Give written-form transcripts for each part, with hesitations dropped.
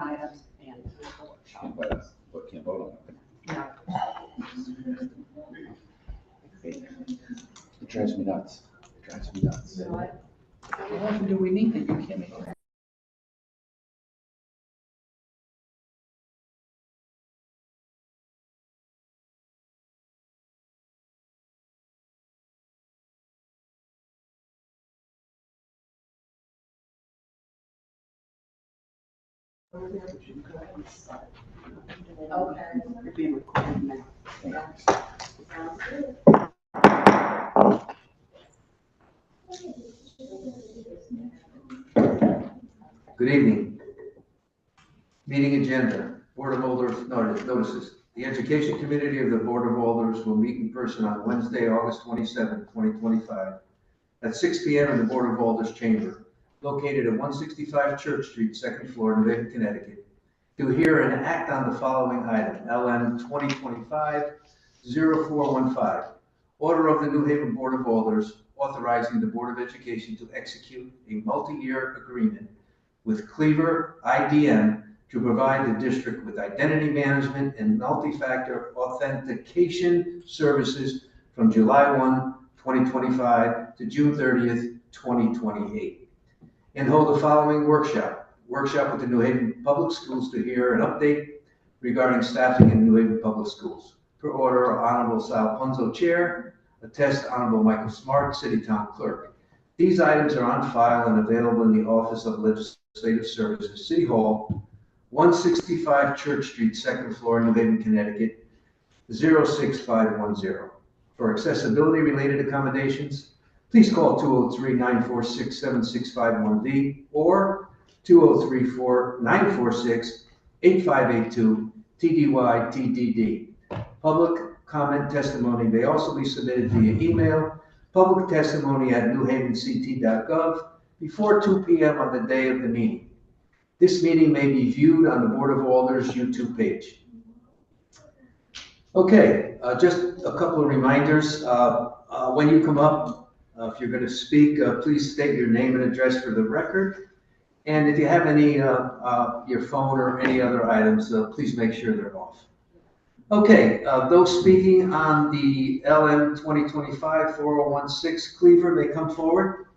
items and the workshop. But can't vote on No. it. It drives me nuts. It drives me nuts. What? How often do we need it? You can't make it. Okay, you're being recorded now. Good evening. Meeting agenda, Board of Alders notices. The Education Committee of the Board of Alders will meet in person on Wednesday, August 27, 2025, at 6 p.m. in the Board of Alders Chamber, located at 165 Church Street, second floor, New Haven, Connecticut, to hear and act on the following item, LM 2025-0415, Order of the New Haven Board of Alders authorizing the Board of Education to execute a multi-year agreement with Cleaver IDM to provide the district with identity management and multi-factor authentication services from July 1, 2025 to June 30th, 2028. And hold the following workshop with the New Haven Public Schools to hear an update regarding staffing in New Haven Public Schools. Per order, Honorable Sal Punzo, Chair, attest Honorable Michael Smart, City Town Clerk. These items are on file and available in the Office of Legislative Services, City Hall, 165 Church Street, second floor, New Haven, Connecticut, 06510. For accessibility-related accommodations, please call 203-946-7651D or 203-946-8582 TDY TDD. Public comment testimony may also be submitted via email, public testimony at newhavenct.gov before 2 p.m. on the day of the meeting. This meeting may be viewed on the Board of Alders YouTube page. Okay, just a couple of reminders. When you come up, if you're going to speak, please state your name and address for the record. And if you have any, your phone or any other items, please make sure they're off. Okay, those speaking on the LM 2025-4016 Cleaver may come forward.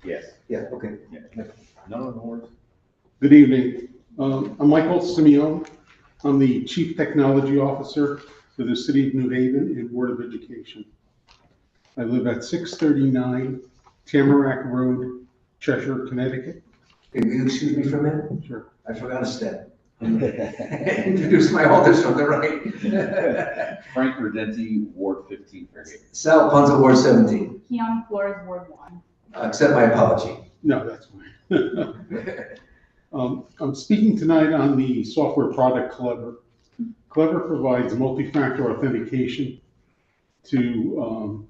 Yes. Yeah, okay. Yeah. No worries. Good evening. I'm Michael Simeone. I'm the Chief Technology Officer for the City of New Haven and Board of Education. I live at 639 Tamarack Road, Cheshire, Connecticut. Can you excuse me for a minute? Sure. I forgot a step. Introduce my alders from the right. Frank Redenti, Ward 15, Fairgate. Sal Punzo, Ward 17. Keon Flores, Ward 1. Accept my apology. No, that's fine. I'm speaking tonight on the software product Clever. Clever provides multi-factor authentication to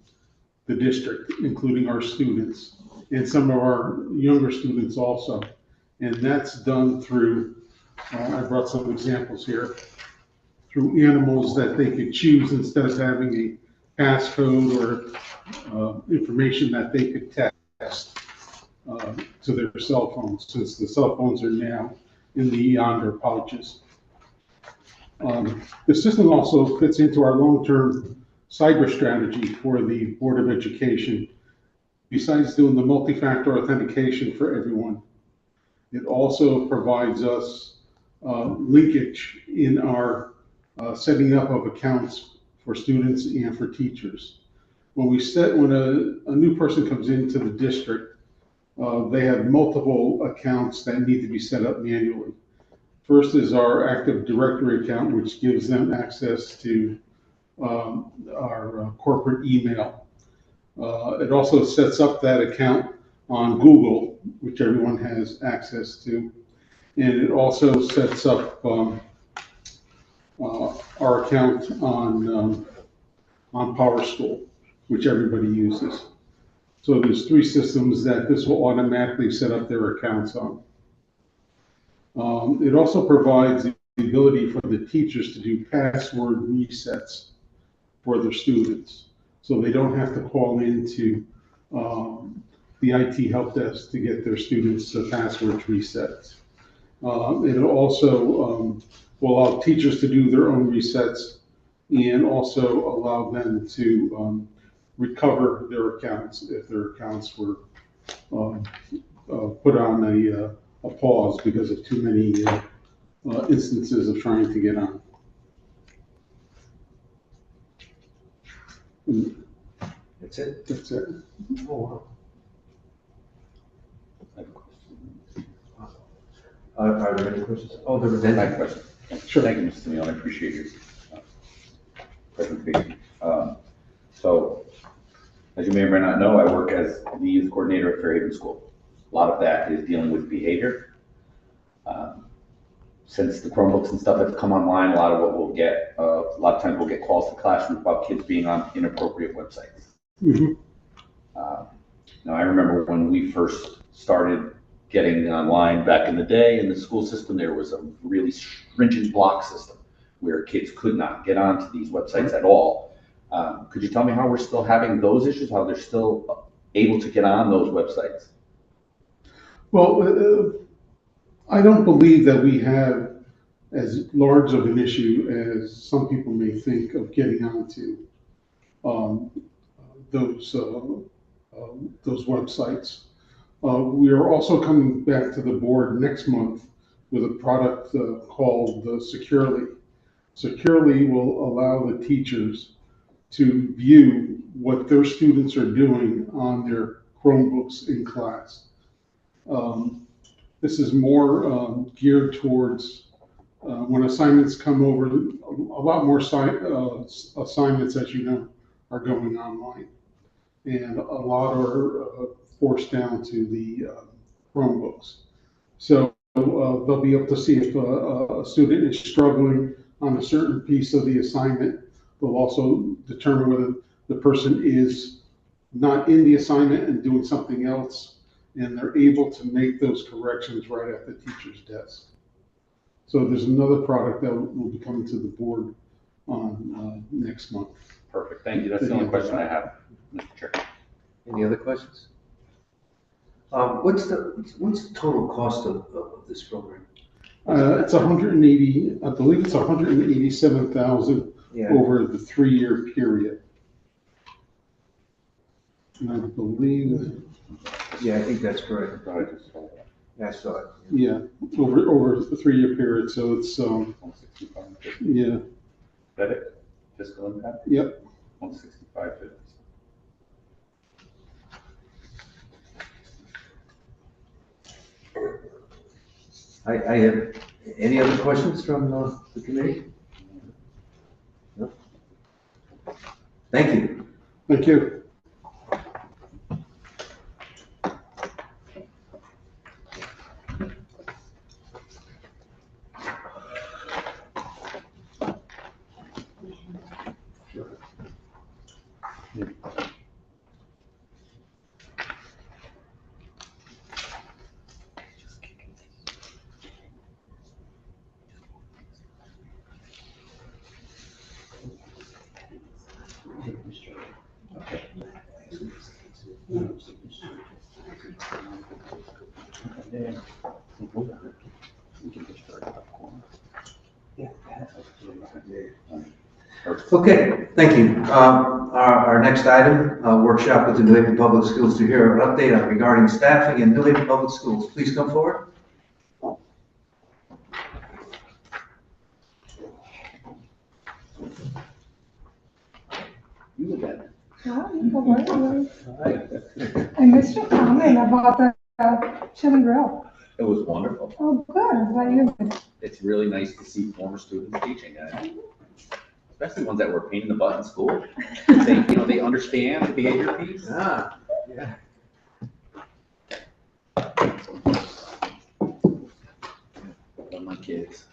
the district, including our students and some of our younger students also. And that's done through, I brought some examples here, through animals that they could choose instead of having a passcode or information that they could text to their cell phones, since the cell phones are now in the yonder pouches. The system also fits into our long-term cyber strategy for the Board of Education. Besides doing the multi-factor authentication for everyone, it also provides us linkage in our setting up of accounts for students and for teachers. When a new person comes into the district, they have multiple accounts that need to be set up manually. First is our Active Directory account, which gives them access to our corporate email. It also sets up that account on Google, which everyone has access to. And it also sets up our account on PowerSchool, which everybody uses. So there's 3 systems that this will automatically set up their accounts on. It also provides the ability for the teachers to do password resets for their students. So they don't have to call into the IT help desk to get their students' passwords reset. It also will allow teachers to do their own resets and also allow them to recover their accounts if their accounts were put on a pause because of too many instances of trying to get on. That's it? That's it. Oh, wow. Are there any questions? Oh, there was I have any. a question. Sure. Thank you, Mr. Simeon, I appreciate your presentation. So, as you may or may not know, I work as the youth coordinator at Fairhaven School. A lot of that is dealing with behavior. Since the Chromebooks and stuff have come online, a lot of what we'll get, a lot of times we'll get calls to classrooms about kids being on inappropriate websites. Mhm. Now, I remember when we first started getting online back in the day in the school system, there was a really stringent block system where kids could not get onto these websites at all. Could you tell me how we're still having those issues, how they're still able to get on those websites? Well, I don't believe that we have as large of an issue as some people may think of getting onto um, those websites. We are also coming back to the board next month with a product called Securely. Securely will allow the teachers to view what their students are doing on their Chromebooks in class. This is more geared towards when assignments come over. A lot more assignments, as you know, are going online, and a lot are forced down to the Chromebooks. So they'll be able to see if a student is struggling on a certain piece of the assignment. They'll also determine whether the person is not in the assignment and doing something else, and they're able to make those corrections right at the teacher's desk. So there's another product that will be coming to the board on next month. Perfect, thank you. That's the only question I have, Mr. Chair. Any other questions? What's the total cost of this program? It's 180, I believe it's 187,000 Yeah. over the 3-year period. And I believe, Yeah, I think that's correct. Yeah, I saw it. yeah, over the 3-year period, so it's, 165. yeah, Is that it? Fiscal impact? yep. 165.50. I have, any other questions from the committee? No? Thank you. Thank you. Okay, thank you. Our next item, workshop with the New Haven Public Schools to hear an update on regarding staffing in New Haven Public Schools. Please come forward. You again. Hi, how are you? I missed your comment about the chill and grill. It was wonderful. Oh, good. What you? It's really nice to see former students teaching, especially ones that were a pain in the butt in school. They understand the behavior piece. Ah, yeah. Love my kids.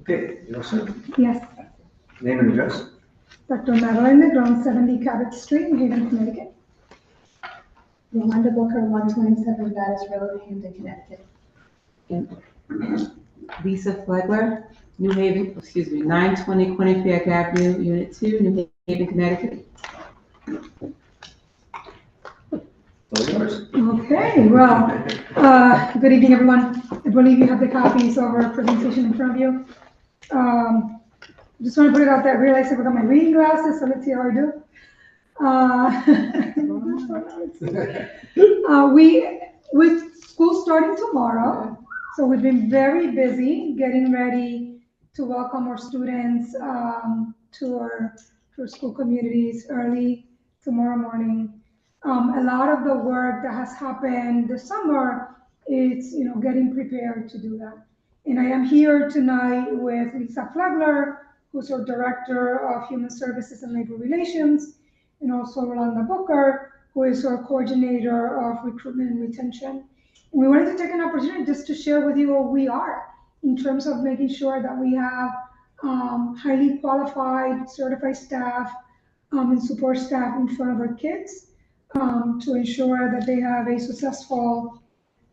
Okay, you know, sir, Yes, name and address? Dr. Madeline Negron, 70 Cabot Street, New Haven, Connecticut. Yolanda Booker, 127 Baddest Road, Hampton, Connecticut. Lisa Flegler, 920 Quinnipiac Avenue, Unit 2, New Haven, Connecticut. All yours. Okay, well, good evening, everyone. I believe you have the copies of our presentation in front of you. Just want to put it out there, I realize I forgot my reading glasses, so let's see how I do. With school starting tomorrow, so we've been very busy getting ready to welcome our students to our school communities early tomorrow morning. A lot of the work that has happened this summer is, getting prepared to do that. And I am here tonight with Lisa Flegler, who's our Director of Human Services and Labor Relations, and also Yolanda Booker, who is our Coordinator of Recruitment and Retention. And we wanted to take an opportunity just to share with you where we are in terms of making sure that we have highly qualified, certified staff and support staff in front of our kids to ensure that they have a successful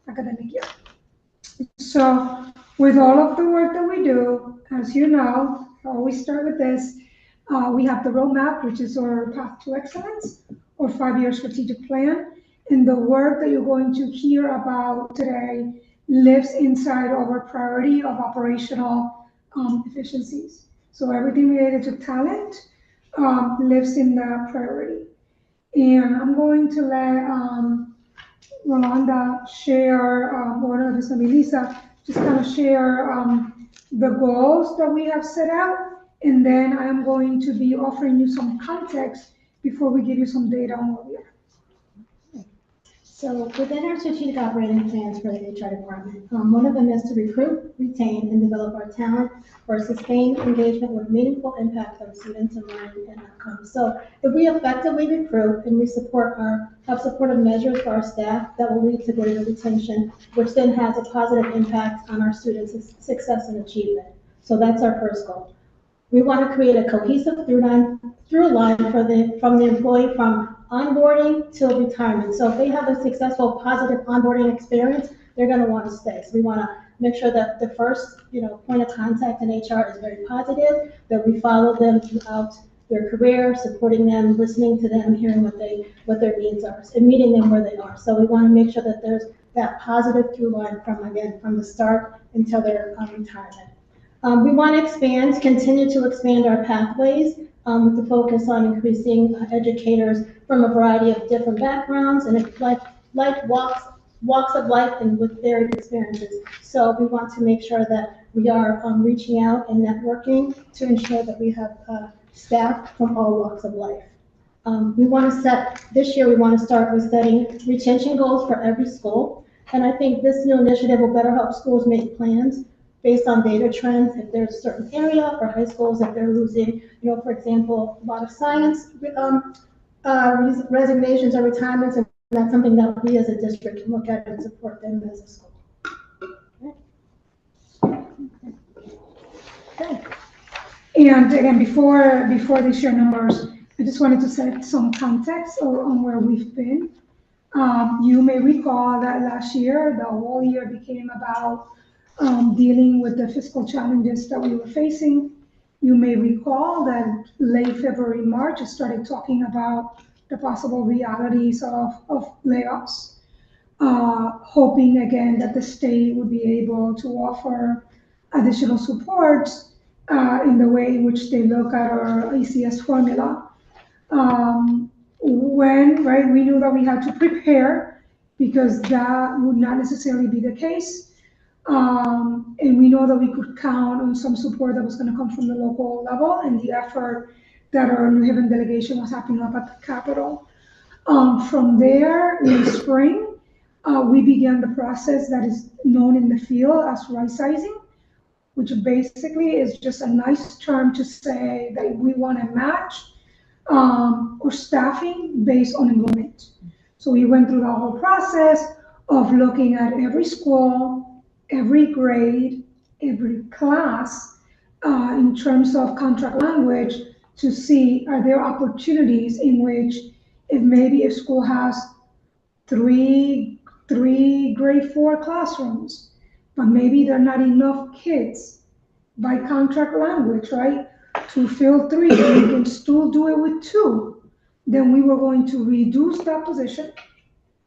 academic year. So with all of the work that we do, as you know, I always start with this. We have the roadmap, which is our path to excellence, or 5-year strategic plan. And the work that you're going to hear about today lives inside of our priority of operational efficiencies. So everything related to talent lives in that priority. And I'm going to let Rolanda share, or no, it's going to be Lisa, just kind of share the goals that we have set out. And then I'm going to be offering you some context before we give you some data on where we are. So within our strategic operating plans for the HR department, one of them is to recruit, retain, and develop our talent for sustained engagement with meaningful impact on students and learning and outcomes. So if we effectively recruit and we have supportive measures for our staff, that will lead to greater retention, which then has a positive impact on our students' success and achievement. So that's our first goal. We want to create a cohesive through line from the employee from onboarding till retirement. So if they have a successful, positive onboarding experience, they're going to want to stay. So we want to make sure that the first, point of contact in HR is very positive, that we follow them throughout their career, supporting them, listening to them, hearing what their needs are, and meeting them where they are. So we want to make sure that there's that positive through line from the start until their retirement. We want to continue to expand our pathways with the focus on increasing educators from a variety of different backgrounds and walks of life and with varied experiences. So we want to make sure that we are reaching out and networking to ensure that we have staff from all walks of life. This year we want to start with setting retention goals for every school. And I think this new initiative will better help schools make plans based on data trends. If there's a certain area for high schools, if they're losing, for example, a lot of science resignations or retirements, and that's something that we as a district can look at and support them as a school. Okay. And again, before they share numbers, I just wanted to set some context on where we've been. You may recall that last year, the whole year became about dealing with the fiscal challenges that we were facing. You may recall that late February, March, I started talking about the possible realities of layoffs, hoping again that the state would be able to offer additional support in the way in which they look at our ACS formula. We knew that we had to prepare because that would not necessarily be the case. And we know that we could count on some support that was going to come from the local level and the effort that our New Haven delegation was happening up at the Capitol. From there, in the spring, we began the process that is known in the field as right sizing, which basically is just a nice term to say that we want to match our staffing based on enrollment. So we went through the whole process of looking at every school, every grade, every class, in terms of contract language to see are there opportunities in which if maybe a school has three grade 4 classrooms, but maybe there are not enough kids by contract language, right? To fill 3, and we can still do it with 2. Then we were going to reduce that position,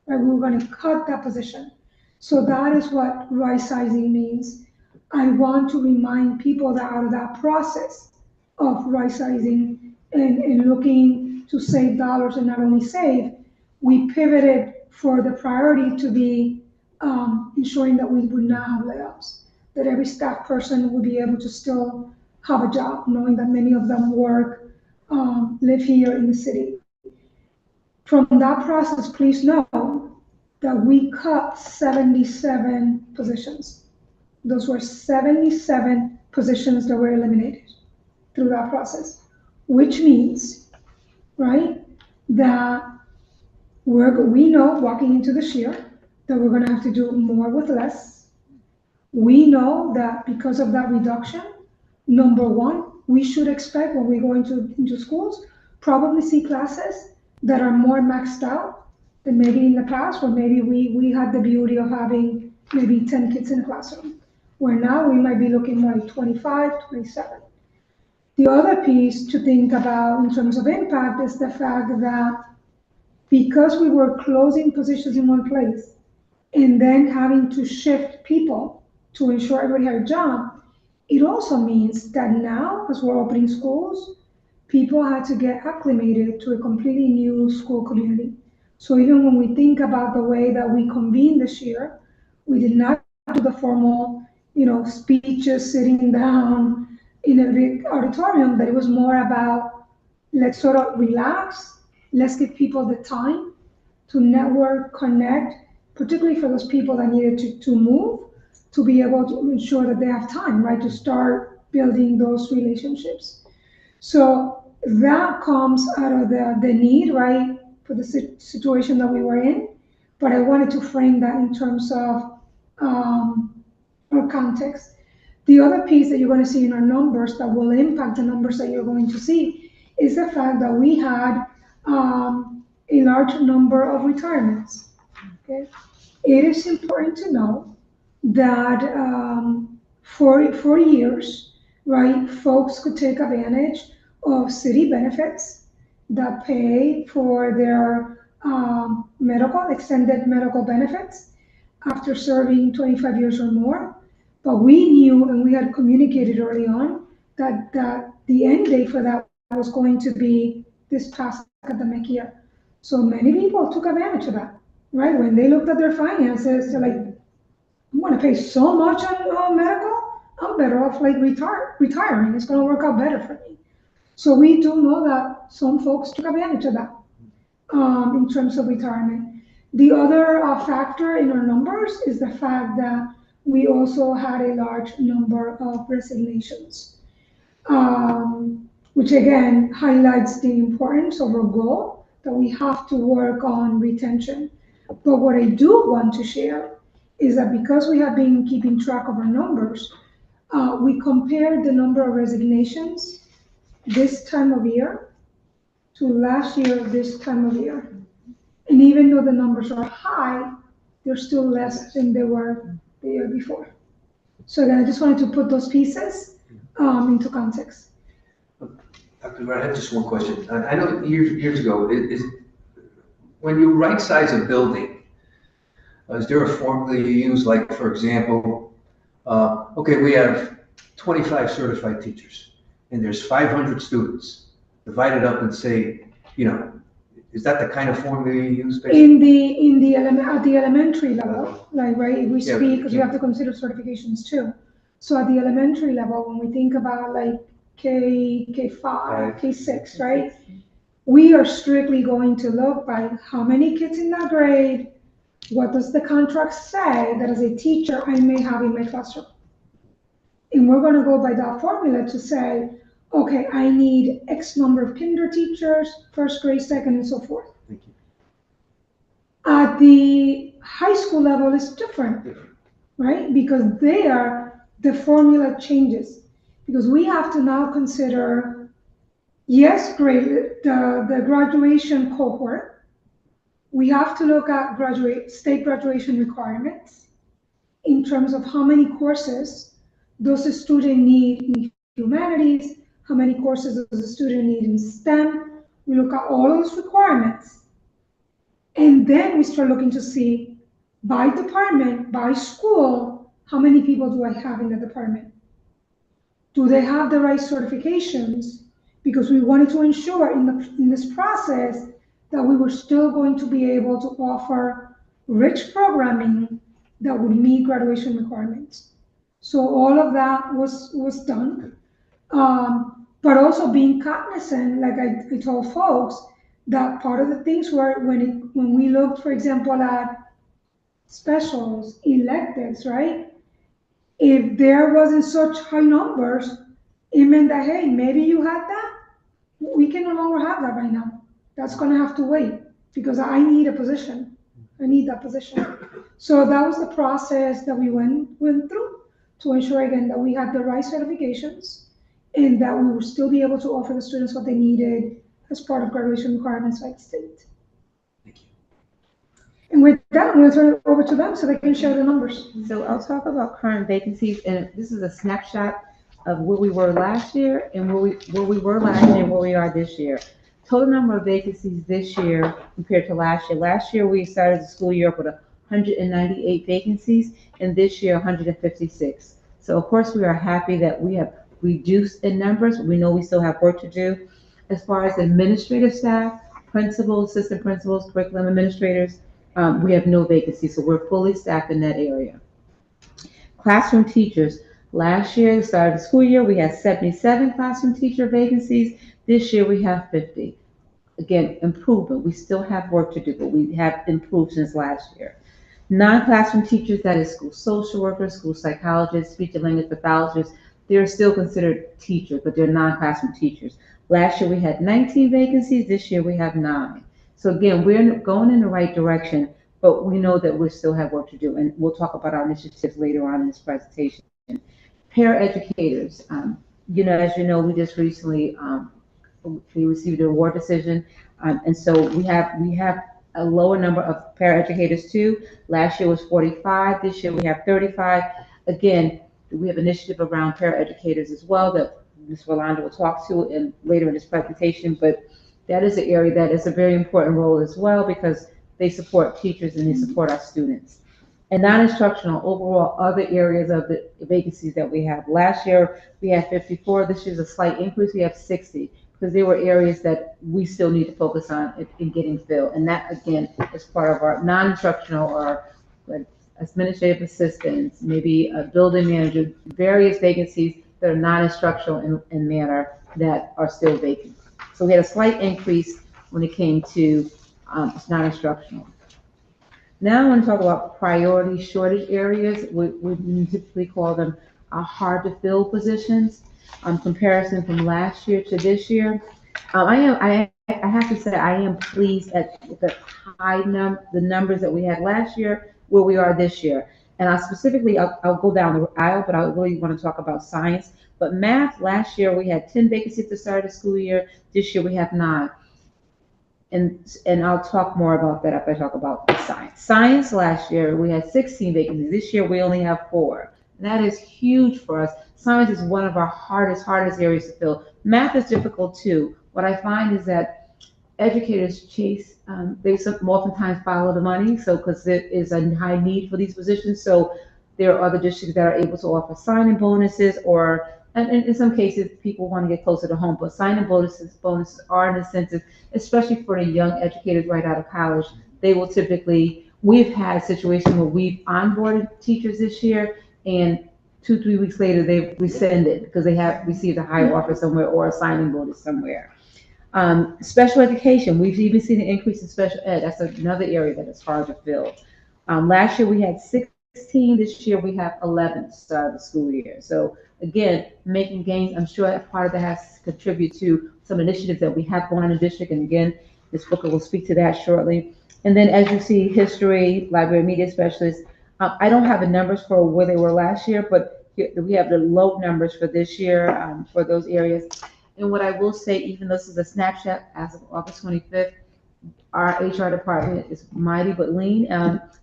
right? We were going to cut that position. So that is what right sizing means. I want to remind people that out of that process of right sizing and looking to save dollars and not only save, we pivoted for the priority to be ensuring that we would not have layoffs, that every staff person would be able to still have a job, knowing that many of them work, live here in the city. From that process, please know that we cut 77 positions. Those were 77 positions that were eliminated through that process, which means, right, that we know walking into this year that we're going to have to do more with less. We know that because of that reduction, number one, we should expect when we go into schools, probably see classes that are more maxed out than maybe in the past, where maybe we had the beauty of having maybe 10 kids in a classroom, where now we might be looking more like 25, 27. The other piece to think about in terms of impact is the fact that because we were closing positions in one place and then having to shift people to ensure everybody had a job, it also means that now, as we're opening schools, people had to get acclimated to a completely new school community. So even when we think about the way that we convened this year, we did not do the formal, speeches sitting down in a big auditorium, but it was more about let's sort of relax, let's give people the time to network, connect, particularly for those people that needed to move, to be able to ensure that they have time, right, to start building those relationships. So that comes out of the need, right, for the situation that we were in. But I wanted to frame that in terms of our context. The other piece that you're going to see in our numbers that will impact the numbers that you're going to see is the fact that we had a large number of retirements. Okay? It is important to know that for years, right, folks could take advantage of city benefits that pay for their extended medical benefits after serving 25 years or more. But we knew and we had communicated early on that the end date for that was going to be this past academic year. So many people took advantage of that, right? When they looked at their finances, they're like, I'm going to pay so much on medical, I'm better off like retiring. It's going to work out better for me. So we do know that some folks took advantage of that in terms of retirement. The other factor in our numbers is the fact that we also had a large number of resignations, which again highlights the importance of our goal that we have to work on retention. But what I do want to share is that because we have been keeping track of our numbers, we compared the number of resignations this time of year to last year this time of year. And even though the numbers are high, they're still less than they were the year before. So again, I just wanted to put those pieces into context. Dr. Rod, I have just one question. I know years ago, when you right size a building, is there a formula you use? Like, for example, okay, we have 25 certified teachers, and there's 500 students. Divide it up and say, is that the kind of formula you use? Basically? At the elementary level, like, right, we speak, because you have to consider certifications too. So at the elementary level, when we think about like K5, K6, right? We are strictly going to look by how many kids in that grade, what does the contract say that as a teacher I may have in my classroom? And we're going to go by that formula to say, okay, I need X number of kinder teachers, first grade, second, and so forth. Thank you. At the high school level, it's different, right? Because there, the formula changes. Because we have to now consider, yes, great, the graduation cohort. We have to look at state graduation requirements in terms of how many courses does a student need in humanities, how many courses does a student need in STEM. We look at all those requirements. And then we start looking to see by department, by school, how many people do I have in the department? Do they have the right certifications? Because we wanted to ensure in this process that we were still going to be able to offer rich programming that would meet graduation requirements. So all of that was done. But also being cognizant, like I told folks, that part of the things were when we looked, for example, at specials, electives, right? If there wasn't such high numbers, it meant that, hey, maybe you had that. We can no longer have that right now. That's going to have to wait because I need a position. I need that position. So that was the process that we went through to ensure, again, that we had the right certifications and that we would still be able to offer the students what they needed as part of graduation requirements by the state. Thank you. And with that, I'm going to turn it over to them so they can share the numbers. So I'll talk about current vacancies, and this is a snapshot of where we were last year and where we were last year and where we are this year. Total number of vacancies this year compared to last year. Last year, we started the school year with 198 vacancies, and this year, 156. So of course, we are happy that we have reduced in numbers. We know we still have work to do. As far as administrative staff, principals, assistant principals, curriculum administrators, we have no vacancies, so we're fully staffed in that area. Classroom teachers. Last year, the start of the school year, we had 77 classroom teacher vacancies. This year, we have 50. Again, improvement. We still have work to do, but we have improved since last year. Non-classroom teachers, that is school social workers, school psychologists, speech and language pathologists, they're still considered teachers, but they're non-classroom teachers. Last year, we had 19 vacancies. This year, we have 9. So again, we're going in the right direction, but we know that we still have work to do, and we'll talk about our initiatives later on in this presentation. Paraeducators, as you know, we just recently we received an award decision, and so we have a lower number of paraeducators too. Last year was 45. This year we have 35. Again, we have initiative around paraeducators as well that Ms. Rolanda will talk to later in this presentation, but that is an area that is a very important role as well because they support teachers and they support our students. And non-instructional, overall, other areas of the vacancies that we have. Last year, we had 54. This year's a slight increase. We have 60 because there were areas that we still need to focus on in getting filled. And that, again, is part of our non-instructional or administrative assistants, maybe a building manager, various vacancies that are non-instructional in manner that are still vacant. So we had a slight increase when it came to non-instructional. Now I want to talk about priority shortage areas. We typically call them hard to fill positions. Comparison from last year to this year. I have to say I am pleased at the the numbers that we had last year where we are this year. And I'll go down the aisle, but I really want to talk about science. But math, last year we had 10 vacancies at the start of the school year. This year we have 9. And I'll talk more about that after I talk about science. Science last year, we had 16 vacancies. This year, we only have 4. And that is huge for us. Science is one of our hardest areas to fill. Math is difficult too. What I find is that educators chase, they oftentimes follow the money. So, because there is a high need for these positions. So there are other districts that are able to offer sign-in bonuses and in some cases, people want to get closer to home, but sign-in bonuses are an incentive, especially for the young educators right out of college. They will we've had situations where we've onboarded teachers this year, and 2-3 weeks later, they've rescinded because they have received a higher offer somewhere or a sign-in bonus somewhere. Special education, we've even seen an increase in special ed. That's another area that is hard to fill. Last year, we had 16. This year, we have 11 to start the school year. So again, making gains. I'm sure that part of that has to contribute to some initiatives that we have going on in the district. And again, Ms. Booker will speak to that shortly. And then as you see, history, library media specialists, I don't have the numbers for where they were last year, but we have the low numbers for this year, for those areas. And what I will say, even though this is a snapshot as of August 25th, our HR department is mighty but lean,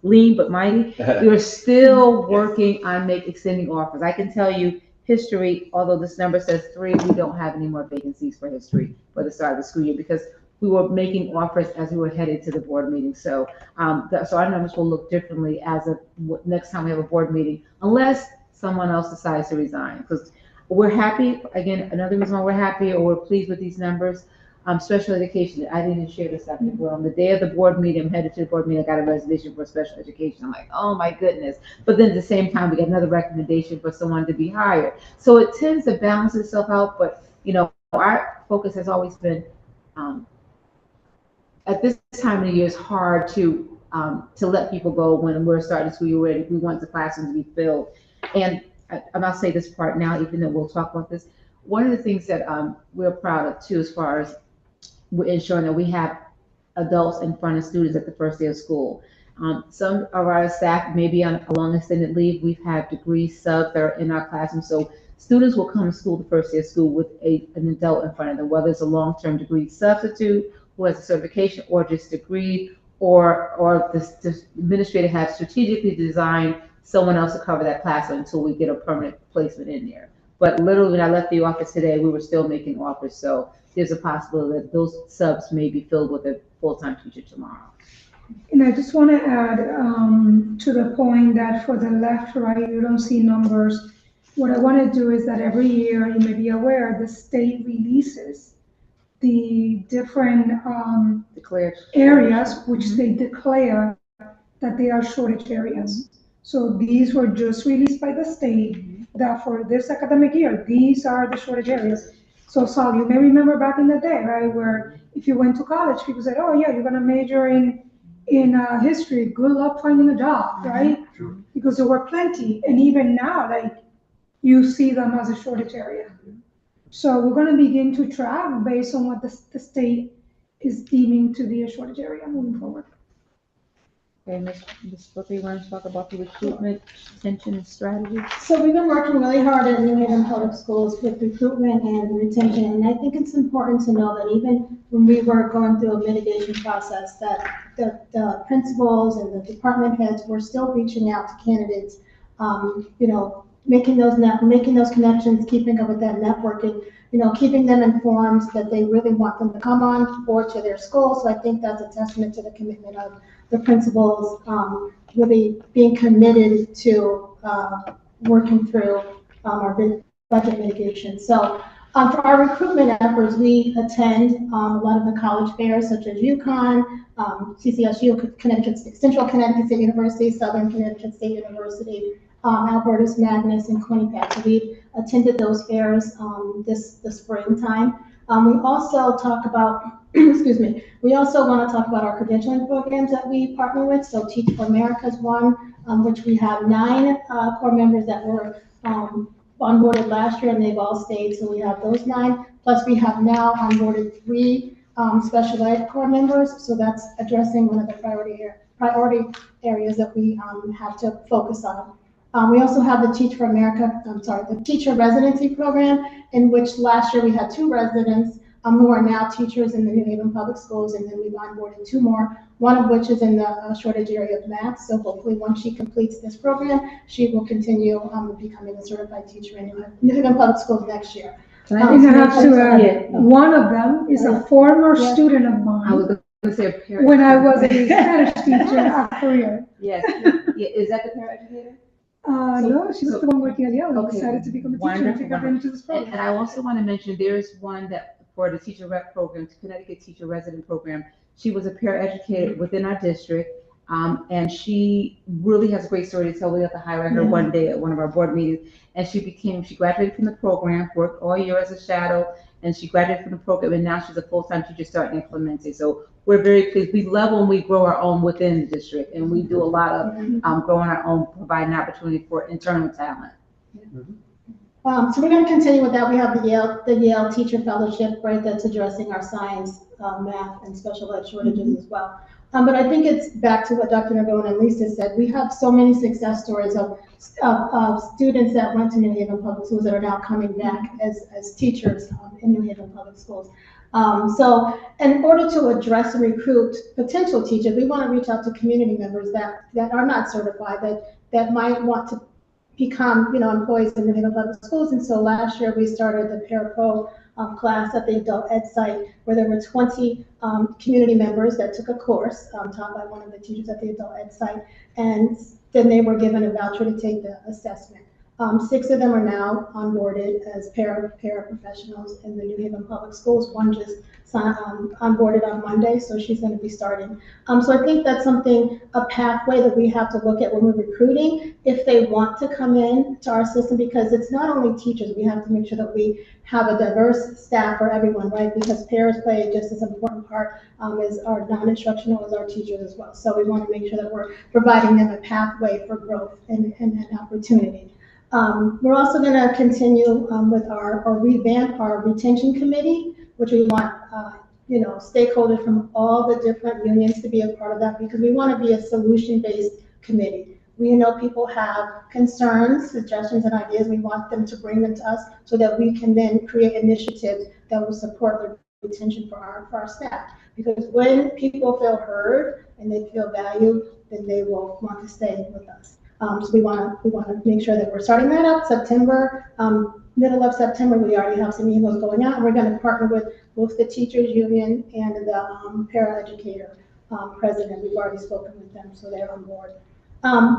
lean but mighty. We are still working on extending offers. I can tell you history, although this number says 3, we don't have any more vacancies for history for the start of the school year because we were making offers as we were headed to the board meeting. So, so our numbers will look differently as of next time we have a board meeting, unless someone else decides to resign. Because we're happy, again, another reason why we're happy or we're pleased with these numbers, special education, I didn't share this up before. On the day of the board meeting, I'm headed to the board meeting, I got a reservation for special education. I'm like, oh my goodness. But then at the same time, we got another recommendation for someone to be hired. So it tends to balance itself out, but our focus has always been, at this time of the year, it's hard to let people go when we're starting school year ready. We want the classrooms to be filled. And I'll say this part now, even though we'll talk about this. One of the things that we're proud of too, as far as we're ensuring that we have adults in front of students at the first day of school. Some of our staff may be on a long extended leave. We've had degree subs that are in our classroom. So students will come to school the first day of school with an adult in front of them, whether it's a long-term degree substitute who has a certification or just degree, or the administrator has strategically designed someone else to cover that class until we get a permanent placement in there. But literally, when I left the office today, we were still making offers. So there's a possibility that those subs may be filled with a full-time teacher tomorrow. And I just want to add to the point that for the left, right, you don't see numbers. What I want to do is that every year, you may be aware, the state releases the different areas which they declare that they are shortage areas. So these were just released by the state that for this academic year, these are the shortage areas. So Sal, you may remember back in the day, right, where if you went to college, people said, oh yeah, you're gonna major in history, good luck finding a job, right? True. Because there were plenty, and even now, like, you see them as a shortage area. So we're gonna begin to track based on what the state is deeming to be a shortage area moving forward. Okay, Ms. Booker, you want to talk about the recruitment, retention, and strategy? So we've been working really hard at New Haven Public Schools with recruitment and retention, and I think it's important to know that even when we were going through a mitigation process, that the principals and the department heads were still reaching out to candidates, making those connections, keeping up with that networking, keeping them informed that they really want them to come on board to their school. So I think that's a testament to the commitment of the principals, really being committed to working through our budget mitigation. So for our recruitment efforts, we attend a lot of the college fairs such as UConn, CCSU, Central Connecticut State University, Southern Connecticut State University, Albertus Magnus, and Quinnipiac. So we attended those fairs the springtime. We also talk about, we also want to talk about our credentialing programs that we partner with. So Teach for America is one, which we have 9 core members that were onboarded last year, and they've all stayed. So we have those 9. Plus we have now onboarded 3 special ed core members. So that's addressing one of the priority areas that we have to focus on. We also have the the teacher residency program, in which last year we had 2 residents who are now teachers in the New Haven Public Schools, and then we've onboarded 2 more, one of which is in the shortage area of math. So hopefully once she completes this program, she will continue becoming a certified teacher in New Haven Public Schools next year. I think I have to add, one of them is a former student of mine. I was going to say a parent. When I was a Spanish teacher at Career. Yes. Is that the paraeducator? No, she was the one working at Yale and Okay, decided to become a teacher and take advantage of this program. And I also want to mention, there's one that for the teacher rep program, Connecticut Teacher Resident Program. She was a paraeducator within our district, and she really has a great story to tell. We got to highlight her one day at one of our board meetings, and she graduated from the program, worked all year as a shadow, and she graduated from the program, and now she's a full-time teacher starting implementing. So we're very pleased. We love when we grow our own within the district, and we do a lot of growing our own, providing opportunity for internal talent. So we're going to continue with that. We have the Yale Teacher Fellowship, right, that's addressing our science, math, and special ed shortages as well. But I think it's back to what Dr. Narbone and Lisa said. We have so many success stories of students that went to New Haven Public Schools that are now coming back as teachers in New Haven Public Schools. So in order to address and recruit potential teachers, we want to reach out to community members that are not certified, that might want to become, employees in New Haven Public Schools. And so last year we started the Parapro class at the adult ed site where there were 20 community members that took a course taught by one of the teachers at the adult ed site. And then they were given a voucher to take the assessment. 6 of them are now onboarded as paraprofessionals in the New Haven Public Schools. One just onboarded on Monday, so she's going to be starting. So I think that's a pathway that we have to look at when we're recruiting, if they want to come in to our system, because it's not only teachers, we have to make sure that we have a diverse staff for everyone, right? Because pairs play just as important part as our non-instructional as our teachers as well. So we want to make sure that we're providing them a pathway for growth and an opportunity. We're also going to continue with or revamp our retention committee, which we want, stakeholders from all the different unions to be a part of that, because we want to be a solution-based committee. We know people have concerns, suggestions, and ideas. We want them to bring them to us so that we can then create initiatives that will support the retention for our staff. Because when people feel heard and they feel valued, then they will want to stay with us. So we want to make sure that we're starting that up September, middle of September. We already have some emails going out, and we're going to partner with both the teachers union and the paraeducator president. We've already spoken with them, so they're on board.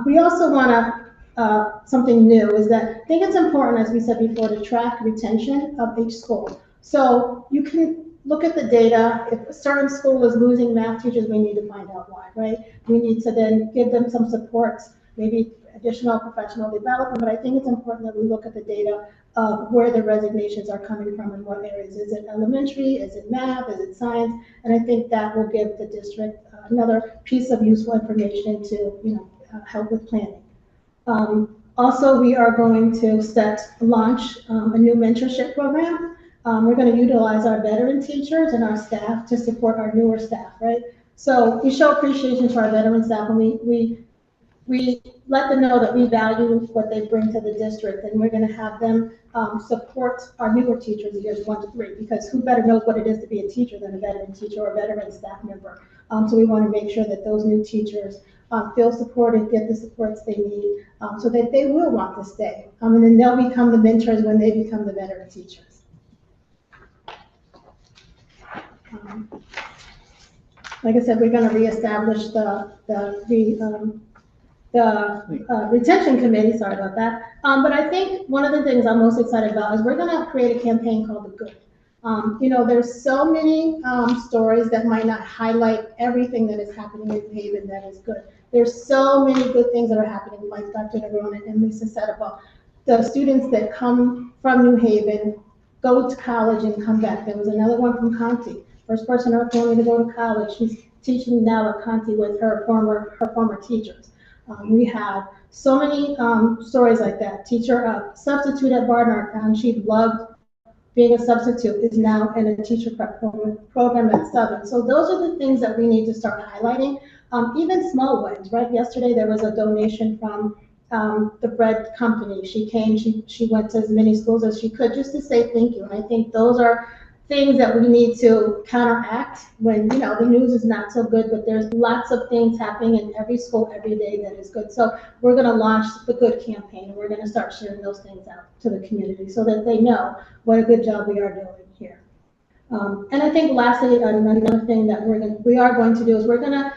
We also want to, something new is that I think it's important, as we said before, to track retention of each school. So you can look at the data. If a certain school is losing math teachers, we need to find out why, right? We need to then give them some supports, maybe additional professional development, but I think it's important that we look at the data of where the resignations are coming from and what areas. Is it elementary? Is it math? Is it science? And I think that will give the district another piece of useful information to, help with planning. Also, we are going to launch a new mentorship program. We're going to utilize our veteran teachers and our staff to support our newer staff, right? So we show appreciation to our veteran staff, and we let them know that we value what they bring to the district, and we're going to have them support our newer teachers years 1 to 3, because who better knows what it is to be a teacher than a veteran teacher or a veteran staff member. So we want to make sure that those new teachers feel supported, get the supports they need, so that they will want to stay. And then they'll become the mentors when they become the veteran teachers. Like I said, we're going to reestablish the retention committee, sorry about that. But I think one of the things I'm most excited about is we're going to create a campaign called The Good. There's so many stories that might not highlight everything that is happening in New Haven that is good. There's so many good things that are happening, like Dr. Narbone and Lisa said about the students that come from New Haven, go to college and come back. There was another one from Conti, first person in our family to go to college. She's teaching now at Conti with her former teachers. We have so many stories like that. Teacher, substitute at Barnard, she loved being a substitute, is now in a teacher prep program at Southern. So those are the things that we need to start highlighting. Even small wins, right? Yesterday there was a donation from the bread company. She came, she went to as many schools as she could just to say thank you. And I think those are things that we need to counteract when, the news is not so good, but there's lots of things happening in every school every day that is good. So we're going to launch the Good campaign, and we're going to start sharing those things out to the community so that they know what a good job we are doing here. And I think lastly, another thing that we are going to do is we're going to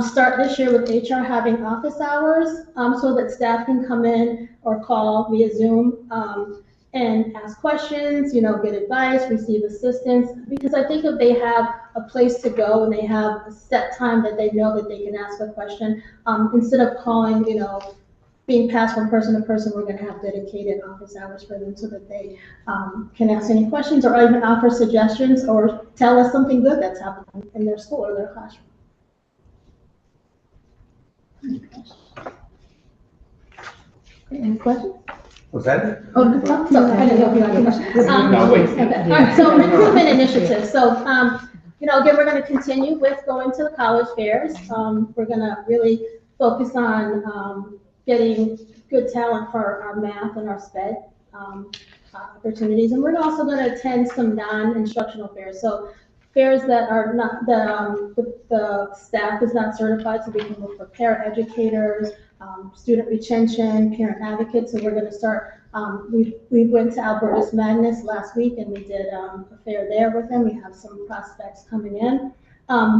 start this year with HR having office hours so that staff can come in or call via Zoom and ask questions, get advice, receive assistance. Because I think if they have a place to go and they have a set time that they know that they can ask a question, instead of calling, being passed from person to person, we're going to have dedicated office hours for them so that they can ask any questions or even offer suggestions or tell us something good that's happening in their school or their classroom. Any questions? Was that it? Oh, no, sorry, I didn't know if you had any questions. No, wait. Okay. All right, so recruitment initiatives. So Again, we're going to continue with going to the college fairs. We're going to really focus on getting good talent for our math and our SPED opportunities. And we're also going to attend some non-instructional fairs. So fairs that are not, the staff is not certified, so we can look for paraeducators, student retention, parent advocates. So we're going to start, we went to Albertus Magnus last week and we did a fair there with them. We have some prospects coming in.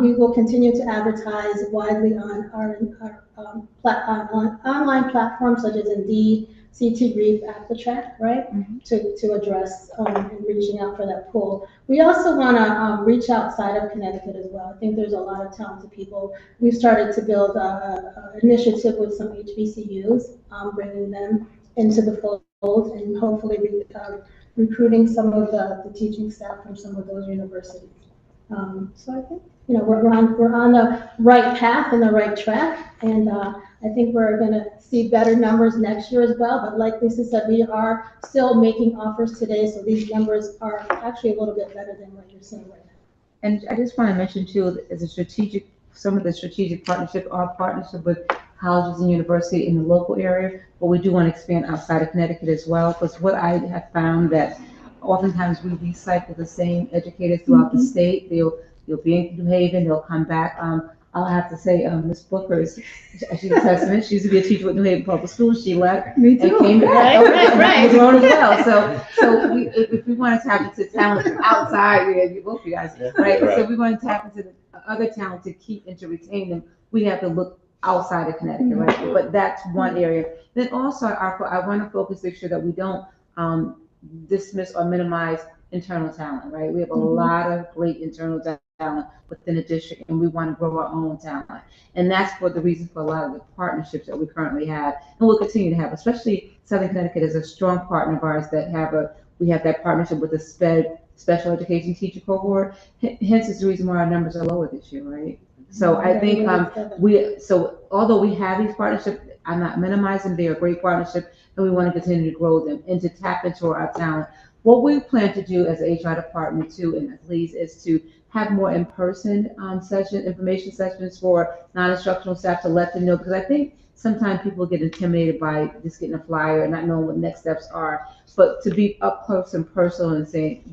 We will continue to advertise widely on our on online platforms such as Indeed, CT Reef, AppleTrack, right? To address and reaching out for that pool. We also want to reach outside of Connecticut as well. I think there's a lot of talented people. We've started to build an initiative with some HBCUs, bringing them into the fold and hopefully recruiting some of the teaching staff from some of those universities. So I think, we're on the right path and the right track, and I think we're going to see better numbers next year as well. But like Lisa said, we are still making offers today, so these numbers are actually a little bit better than what you're seeing right now. And I just want to mention too, as some of the strategic partnership are partnership with colleges and university in the local area, but we do want to expand outside of Connecticut as well, because what I have found that oftentimes we recycle the same educators throughout the state. They'll be in New Haven, they'll come back. I'll have to say, Ms. Booker she's a testament. She used to be a teacher with New Haven Public Schools. She left Me and too. came back. Right. Was grown as well. So if we want to tap into talent from outside, both of you guys, right? So we want to tap into the other talent to keep and to retain them. We have to look outside of Connecticut, right? But that's one area. Then also, I want to focus, make sure that we don't dismiss or minimize internal talent, right? We have a lot of great internal talent within the district, and we want to grow our own talent. And that's for the reason for a lot of the partnerships that we currently have, and we'll continue to have, especially Southern Connecticut is a strong partner of ours that we have that partnership with the special education teacher cohort. Hence is the reason why our numbers are lower this year, right? So I think so although we have these partnerships, I'm not minimizing, they're a great partnership, and we want to continue to grow them and to tap into our talent. What we plan to do as an HR department too, and please, is to have more in-person information sessions for non-instructional staff to let them know, because I think sometimes people get intimidated by just getting a flyer and not knowing what next steps are. But to be up close and personal and saying,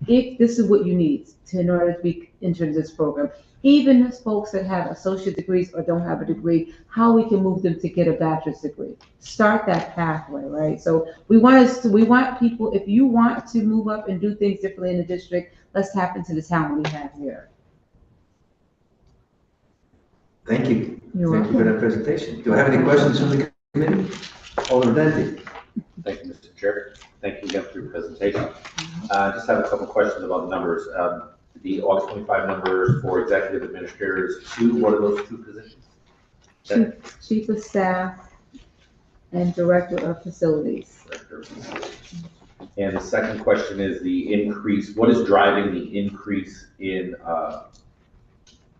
if this is what you need in order to be entered into this program, even as folks that have associate degrees or don't have a degree, how we can move them to get a bachelor's degree. Start that pathway, right? So we want people, if you want to move up and do things differently in the district, let's tap into the talent we have here. Thank you. You're Thank you for that presentation. Do I have any questions from the committee? Alderman Bentley. Thank you, Mr. Chair. Thank you again for your presentation. I just have a couple questions about the numbers. The August 25 numbers for executive administrators, what are those two positions? Chief of Staff and Director of Facilities. Director of Facilities. And the second question is the increase, what is driving the increase in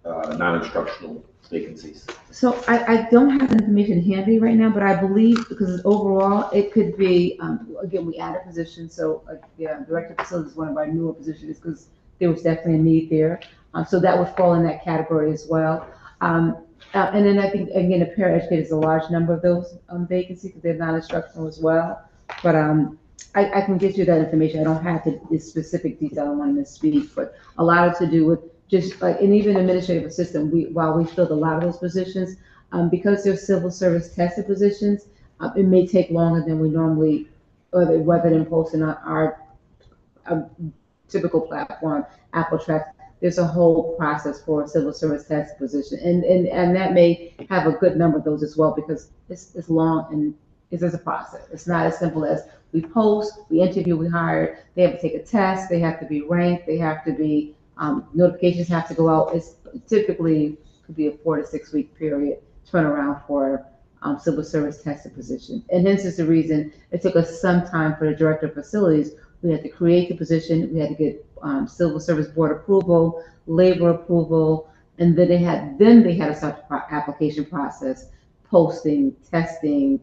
non-instructional vacancies? So I don't have the information handy right now, but I believe because overall it could be, again, we added positions. So Director of Facilities is one of our newer positions because there was definitely a need there. So that would fall in that category as well. And then I think, again, a paraeducator is a large number of those vacancies because they're non-instructional as well. But I can get you that information. I don't have the specific detail I want to speak, but a lot of to do with just like, and even administrative assistant, while we filled a lot of those positions, because they're civil service tested positions, it may take longer than we normally, rather than posting on our typical platform, AppleTrack. There's a whole process for a civil service test position, and that may have a good number of those as well, because it's long and it's a process. It's not as simple as we post, we interview, we hire. They have to take a test, they have to be ranked, they have to be notifications have to go out. It's typically could be a 4 to 6 week period turnaround for civil service tested position, and hence is the reason it took us some time for the director of facilities. We had to create the position, we had to get civil service board approval, labor approval, and then they had to start the application process, posting, testing,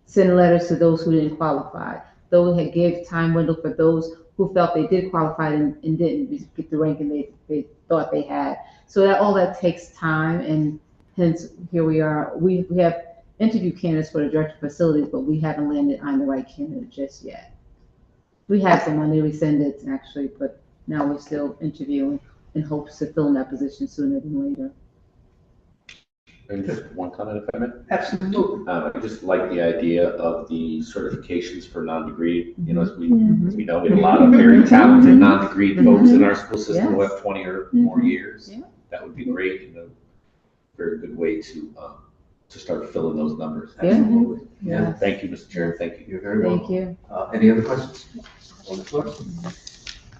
send letters to those who didn't qualify. those had gave time window for those who felt they did qualify and didn't get the ranking they thought they had. So that all that takes time, and hence here we are. We have interviewed candidates for the director of facilities, but we haven't landed on the right candidate just yet. We had someone, they rescinded actually, but now we're still interviewing in hopes to fill in that position sooner than later. And just one comment, if I may. Absolutely. I just like the idea of the certifications for non-degree. You know, as we know, we have a Mm-hmm. lot of very talented non-degree folks in our school system who Yes. have 20 or more years. Yeah. That would be great, and a very good way to start filling those numbers. Yeah. Absolutely. Yeah. Thank you, Mr. Chair. Thank you. You're very welcome. Thank you. Any other questions on the floor?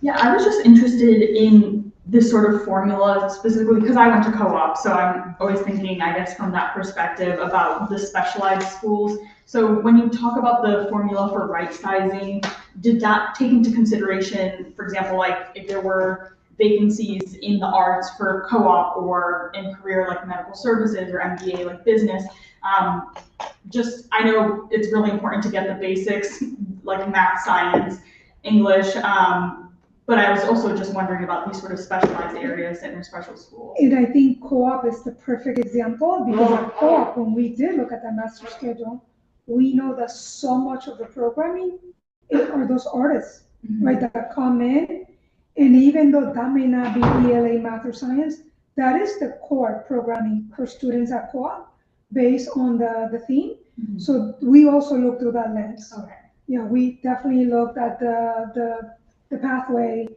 Yeah, I was just interested in this sort of formula specifically because I went to co-op, so I'm always thinking, I guess, from that perspective about the specialized schools. So when you talk about the formula for right sizing, did that take into consideration, for example, like if there were vacancies in the arts for co-op or in career like medical services or MBA like business? I know it's really important to get the basics like math, science, English, but I was also just wondering about these sort of specialized areas in special schools. And I think co-op is the perfect example because at co-op, when we did look at the master schedule, we know that so much of the programming are those artists, right, that come in. And even though that may not be ELA, math, or science, that is the core programming for students at co-op based on the theme. So we also look through that lens. Okay. Yeah, we definitely looked at the pathway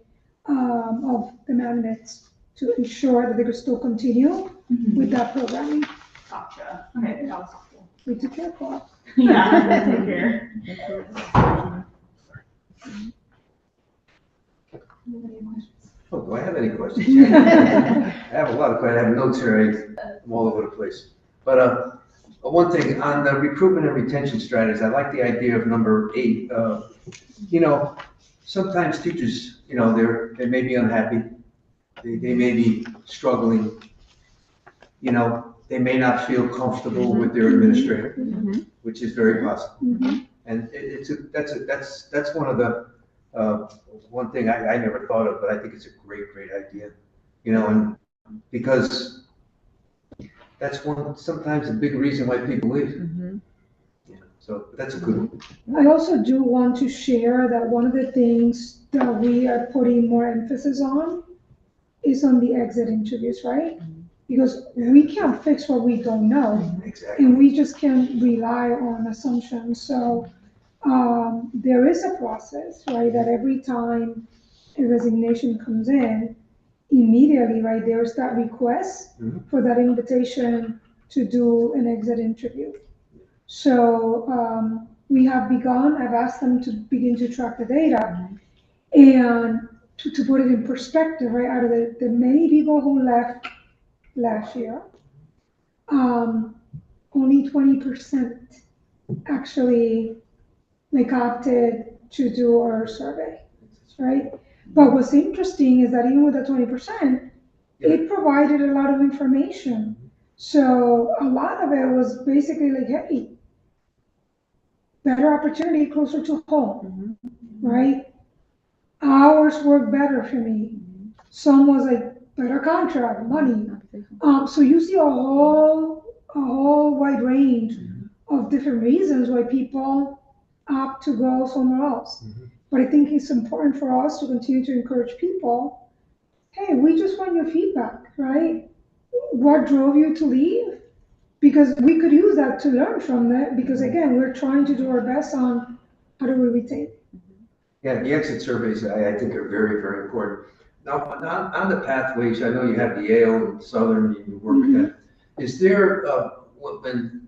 of the magnets to ensure that they could still continue with that programming. Gotcha. Okay, that was helpful. We took care of co-op. Yeah, take care. Oh, do I have any questions? I have a lot of questions. I have notes here. I'm all over the place. But one thing on the recruitment and retention strategies, I like the idea of number 8. Sometimes teachers, they may be unhappy. They may be struggling. They may not feel comfortable with their administrator, which is very possible. And that's one of the one thing I never thought of, but I think it's a great idea. And because that's sometimes a big reason why people leave. So that's a good one. I also do want to share that one of the things that we are putting more emphasis on is on the exit interviews, right? Because we can't fix what we don't know, Exactly. and we just can't rely on assumptions. So there is a process, right, that every time a resignation comes in, immediately, right, there's that request for that invitation to do an exit interview. So we have begun, I've asked them to begin to track the data and to put it in perspective, right, out of the many people who left last year, only 20% actually opted to do our survey, right? But what's interesting is that even with the 20%, it provided a lot of information. So a lot of it was basically like, hey, better opportunity closer to home, right? Hours work better for me. Some was like better contract, money. So you see a whole wide range of different reasons why people opt to go somewhere else. But I think it's important for us to continue to encourage people, hey, we just want your feedback, right? What drove you to leave? Because we could use that to learn from that, because again, we're trying to do our best on how do we retain. Yeah, the exit surveys, I think are very, very important. Now, on the pathways, I know you have the Yale and Southern, you work with that. Is there, when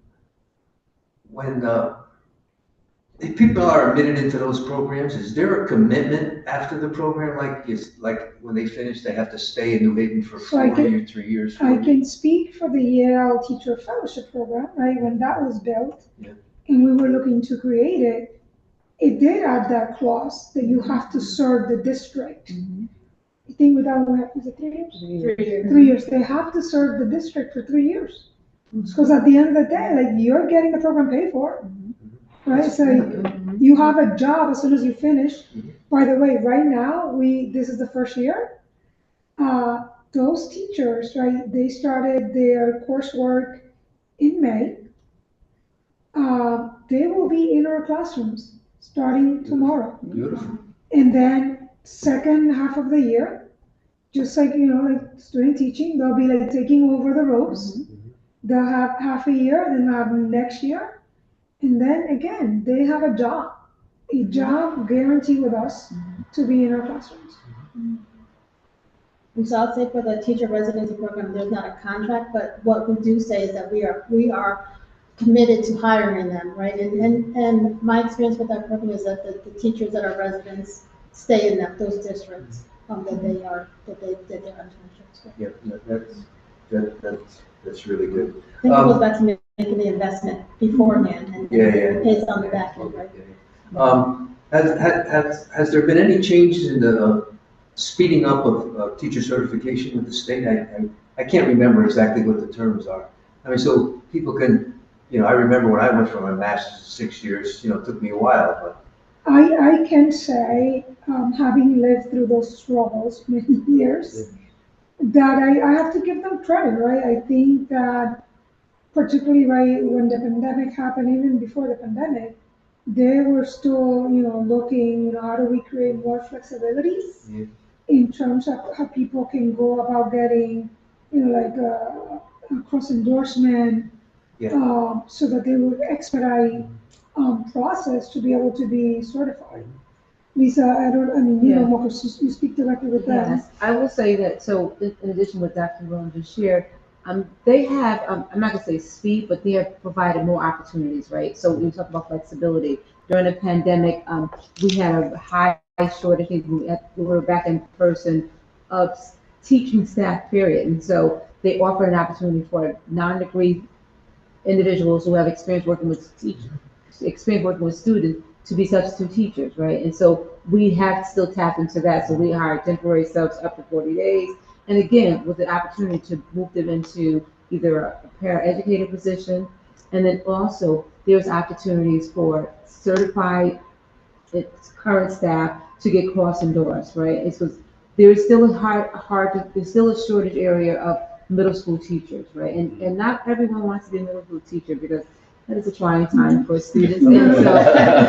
if people are admitted into those programs, is there a commitment after the program? Like when they finish, they have to stay in New Haven for 3 years? I can speak for the Yale Teacher Fellowship Program, right? When that was built and we were looking to create it, it did add that clause that you have to serve the district. I think without, is it 3 years? 3 years. 3 years. They have to serve the district for 3 years. Because at the end of the day, like, you're getting the program paid for. right? So Mhm. you have a job as soon as you finish. Mhm. By the way, right now, this is the first year. Those teachers, right, they started their coursework in May. They will be in our classrooms starting tomorrow. Beautiful. And then second half of the year, just like, like student teaching, they'll be like taking over the ropes. They'll have half a year, then they'll have next year. And then again, they have a job guaranteed with us to be in our classrooms. And so I'll say for the teacher residency program, there's not a contract, but what we do say is that we are committed to hiring them, right? And my experience with that program is that the teachers that are residents stay in those districts, that they did their internships with. Yeah, that's really good. I think it goes back to making the investment beforehand and Yeah. it pays on the back end, right? Has there been any changes in the speeding up of teacher certification with the state? I can't remember exactly what the terms are. I mean, so people can, I remember when I went for my master's 6 years, it took me a while, but. I can say, having lived through those struggles many years, that I have to give them credit, right? I think that particularly right when the pandemic happened, even before the pandemic, they were still, looking, how do we create more flexibilities in terms of how people can go about getting, like a cross endorsement, so that they would expedite process to be able to be certified. Lisa, I mean, Yeah. more, 'cause you speak directly with them. Yes, I will say that, so in addition to what Dr. Rome just shared, they have, I'm not gonna say speed, but they have provided more opportunities, right? So we talk about flexibility. During the pandemic, we had a high shortage, we were back in person of teaching staff, period. And so they offer an opportunity for non-degree individuals who have experience working with teachers, experience working with students to be substitute teachers, right? And so we have still tapped into that. So we hire temporary subs up to 40 days. And again, with the opportunity to move them into either a paraeducator position. And then also there's opportunities for certified current staff to get cross-endorsed, right? It's because there's still there's still a shortage area of middle school teachers, right? And not everyone wants to be a middle school teacher because that is a trying time for students. And so,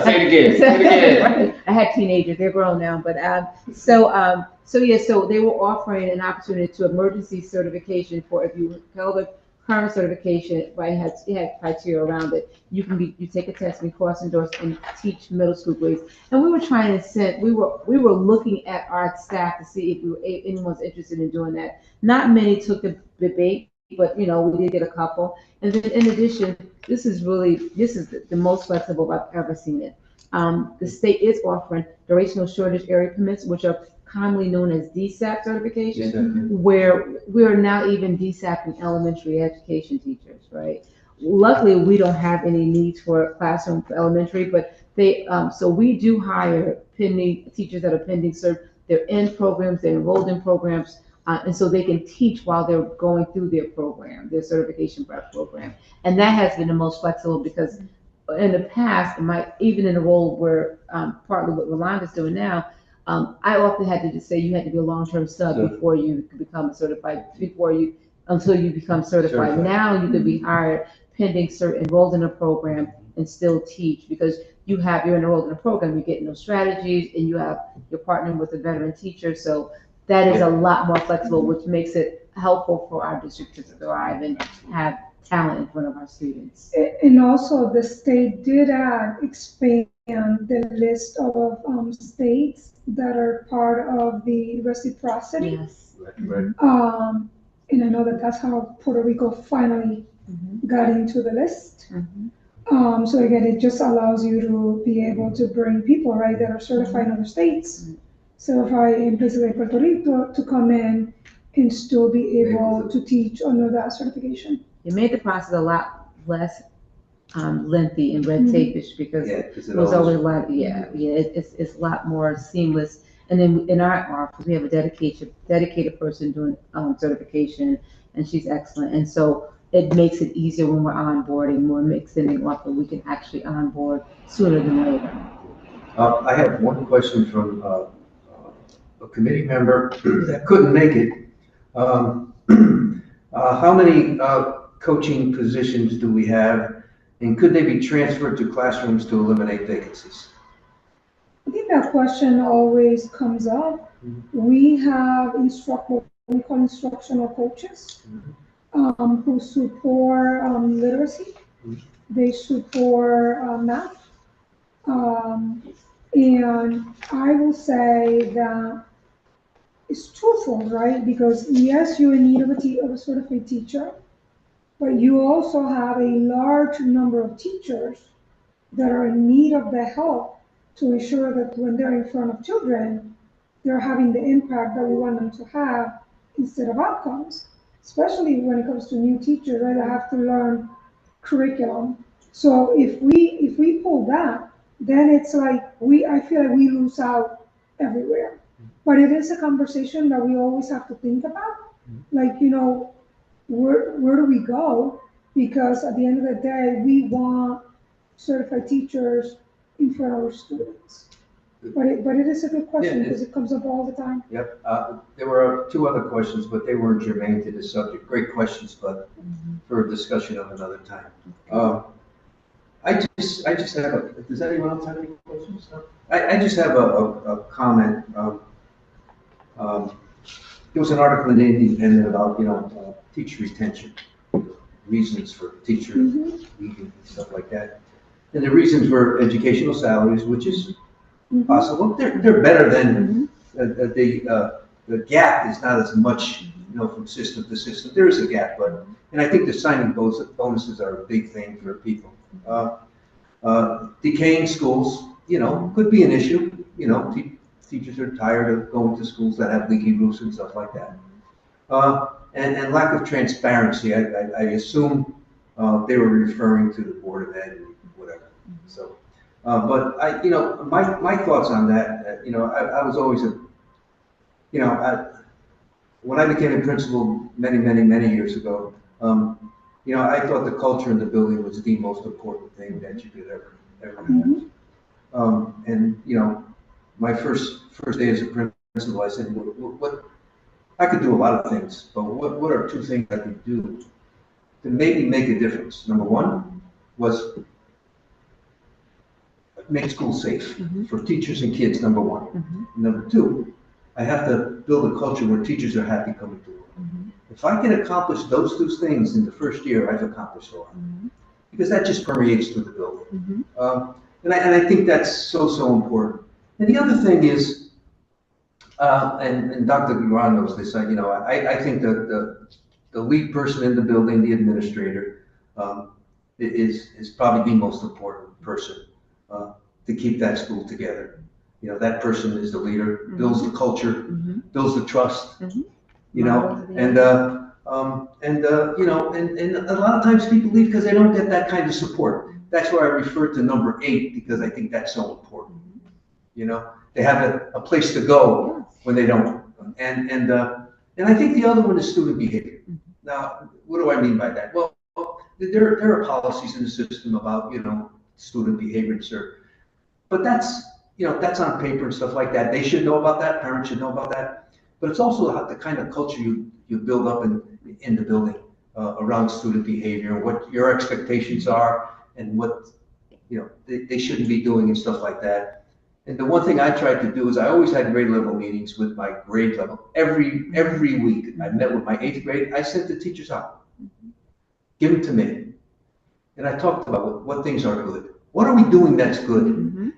Say it again, say it again. Right. I had teenagers, they're grown now, but so they were offering an opportunity to emergency certification for if you held a current certification, right? It had criteria around it. You take a test, be cross-endorsed, and teach middle school grades. And we were trying to we were looking at our staff to see if anyone's interested in doing that. Not many took the bait, but we did get a couple. And then in addition, this is the most flexible I've ever seen it. The state is offering durational shortage area permits, which are commonly known as DSAP certification, where we're now even DSAPing elementary education teachers, right? Luckily, we don't have any needs for a classroom for elementary, but so we do hire pending teachers that are pending cert. They're in programs, they're enrolled in programs, and so they can teach while they're going through their program, their certification prep program. And that has been the most flexible because in the past, even in a role where partly what Rolanda's doing now, I often had to just say you had to be a long-term sub before you could become certified, until you become certified. Now you could be hired pending enrolled in a program and still teach because you're enrolled in a program, you're getting those strategies and you're partnering with a veteran teacher. So that is a lot more flexible, which makes it helpful for our district to thrive and have talent in front of our students. And also the state did expand the list of states that are part of the reciprocity. Yes. Right. And I know that's how Puerto Rico finally got into the list. So again, it just allows you to be able to bring people, right, that are certified in other states. Certified in places like Puerto Rico to come in and still be able to teach under that certification. It made the process a lot less lengthy and red tapish because it was always a lot. It's a lot more seamless. And then in our office, we have a dedicated person doing certification, and she's excellent. And so it makes it easier when we're onboarding, we're mixing it up, and we can actually onboard sooner than later. I have one question from a committee member that couldn't make it. How many coaching positions do we have, and could they be transferred to classrooms to eliminate vacancies? I think that question always comes up. We have what we call instructional coaches, who support literacy. They support math. And I will say that it's twofold, right? Because yes, you're in need of a certified teacher, but you also have a large number of teachers that are in need of the help to ensure that when they're in front of children, they're having the impact that we want them to have instead of outcomes, especially when it comes to new teachers, right? They have to learn curriculum. So if we pull that, then it's like I feel like we lose out everywhere. But it is a conversation that we always have to think about. Like, where do we go? Because at the end of the day, we want certified teachers in front of our students. But it is a good question Yeah, because it comes up all the time. Yep. There were two other questions, but they weren't germane to the subject. Great questions, but for a discussion of another time. I just have a, does anyone else have any questions? No? I just have a comment. There was an article in the Independent about, teacher retention, reasons for teacher leaving and stuff like that. And the reasons were educational salaries, which is possible. They're better than the gap is not as much, from system to system. There is a gap, and I think the signing bonuses are a big thing for people. Decaying schools, could be an issue. Teachers are tired of going to schools that have leaky roofs and stuff like that. And lack of transparency. I assume they were referring to the Board of Ed and whatever. So, but my thoughts on that. I was always when I became a principal many years ago. I thought the culture in the building was the most important thing that you could ever have. And my first day as a principal, I said, what I could do a lot of things, but what are two things I could do to maybe make a difference? Number one was make school safe for teachers and kids, number one. Number two, I have to build a culture where teachers are happy coming to work. If I can accomplish those two things in the first year, I've accomplished a lot. Because that just permeates through the building. And I think that's so important. And the other thing is, and Dr. Guran knows this, I think that the lead person in the building, the administrator, is probably the most important person to keep that school together. That person is the leader, builds the culture, builds the trust, and a lot of times people leave because they don't get that kind of support. That's why I refer to number 8, because I think that's so important. They have a place to go when they don't. And I think the other one is student behavior. Now, what do I mean by that? Well, there are policies in the system about, student behavior, sir. But that's on paper and stuff like that. They should know about that. Parents should know about that. But it's also the kind of culture you build up in the building around student behavior, and what your expectations are, and what they shouldn't be doing and stuff like that. And the one thing I tried to do is I always had grade level meetings with my grade level. Every week I met with my 8th grade. I sent the teachers out. Give them to me. And I talked about what things are good. What are we doing that's good?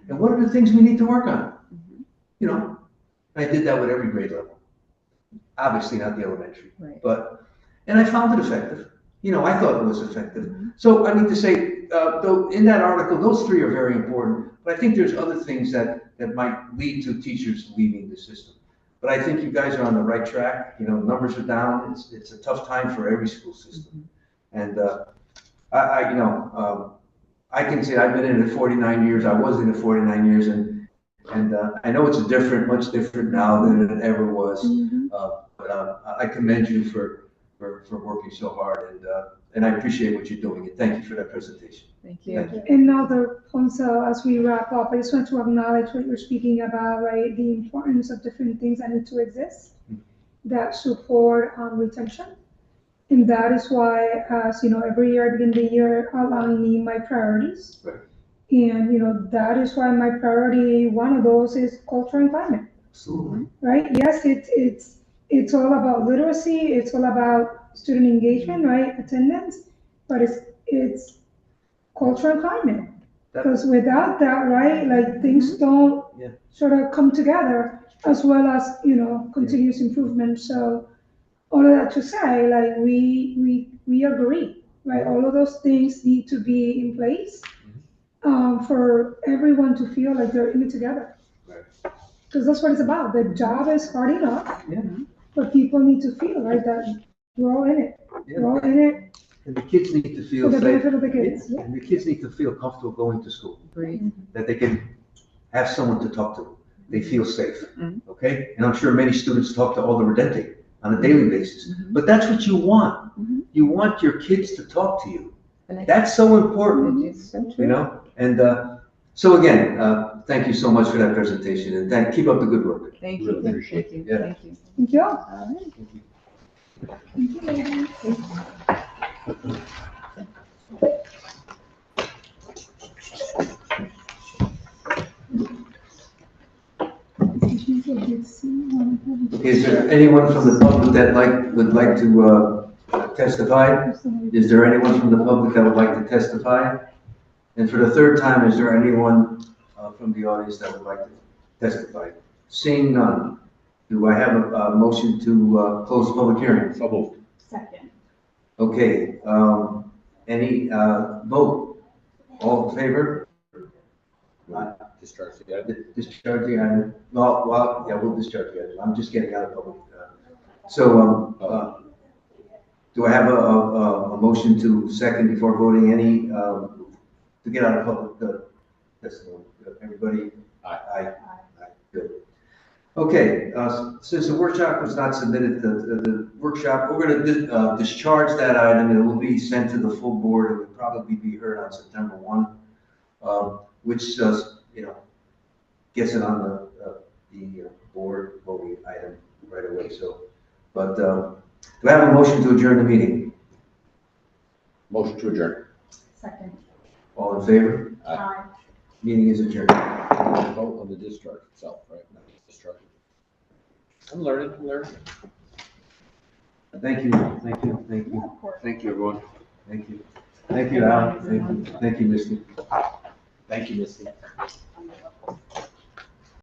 And what are the things we need to work on? I did that with every grade level. Obviously not the elementary, and I found it effective. I thought it was effective. So I mean to say, though in that article, those 3 are very important, but I think there's other things that might lead to teachers leaving the system. But I think you guys are on the right track. Numbers are down. It's a tough time for every school system. And I can say I've been in it 49 years. I was in it 49 years, and I know it's much different now than it ever was. But I commend you for working so hard, and I appreciate what you're doing, and thank you for that presentation. Thank you. Another point, so as we wrap up, I just want to acknowledge what you're speaking about, right? The importance of different things that need to exist that support retention. And that is why, as you know, every year I begin the year outlining me my priorities. Right. And, you know, that is why my priority, one of those is culture and climate, Absolutely. right? Yes, it's all about literacy, it's all about student engagement, right? Attendance, but it's culture and climate. Because without that, right, like things don't Yeah. sort of come together, as well as, you know, continuous improvement. So all of that to say, like we agree, right? All of those things need to be in place for everyone to feel like they're in it together. Right. Because that's what it's about. The job is hard enough, Yeah. but people need to feel like that we're all in it. Yeah. We're all in it And the kids need to feel for the safe. benefit of the kids. Yeah. And the kids need to feel comfortable going to school, Agreed. that they can have someone to talk to. They feel safe, Mhm. okay? And I'm sure many students talk to Alder Redente on a daily basis, but that's what you want. Mhm. You want your kids to talk to you. And I- That's so important, It's so you true. know? And so again, thank you so much for that presentation, and keep up the good work. Thank you. Really appreciate Thank you. Yeah. Thank you. Thank you. All right. Okay, is there anyone from the public that would like to testify? Is there anyone from the public that would like to testify? And for the third time, is there anyone from the audience that would like to testify? Seeing none, do I have a motion to close the public hearing? So moved. Second. Okay, any vote? All in favor? Discharge the item. Discharge the item. Well, yeah, we'll discharge the item. I'm just getting out of public. So, do I have a motion to second before voting any, to get out of public testimony? Everybody? Aye. Aye. Good. Okay, since the workshop was not submitted, the workshop, we're gonna discharge that item, and it will be sent to the full board. It will probably be heard on September 1, which does, gets it on the board voting item right away, so. But, do I have a motion to adjourn the meeting? Motion to adjourn. Second. All in favor? Aye. Meeting is adjourned. Vote on the discharge itself, right? Not discharge. I'm learning. Thank you. Thank you, everyone. Thank you. Thank you, Al. Thank you, Misty. Thank you, Misty.